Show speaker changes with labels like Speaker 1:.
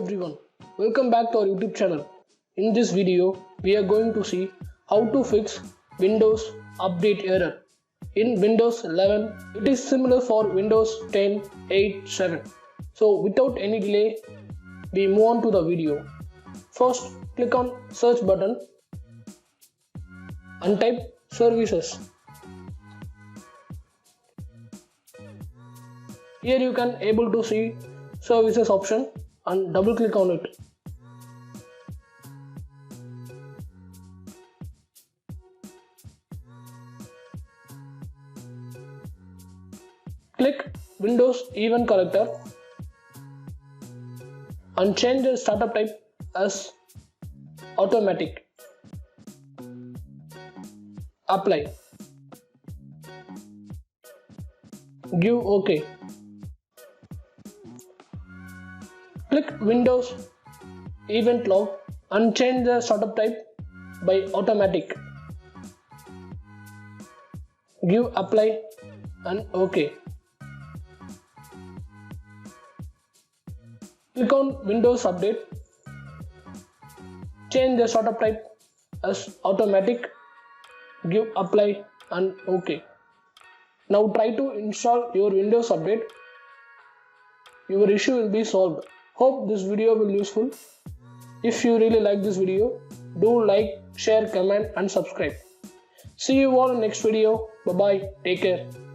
Speaker 1: everyone, welcome back to our YouTube channel. In this video, we are going to see how to fix Windows update error. In Windows 11, it is similar for Windows 10, 8, 7. So without any delay, we move on to the video. First, click on search button and type services. Here you can able to see services option and double click on it. Click Windows Event Collector and change the startup type as automatic. Apply. Give OK. Click Windows Event Log and change the startup type by automatic. Give Apply and OK. Click on Windows Update. Change the startup type as automatic. Give Apply and OK. Now try to install your Windows Update. Your issue will be solved. Hope this video will be useful. If you really like this video, do like, share, comment and subscribe. See you all in next video. Bye bye. Take care.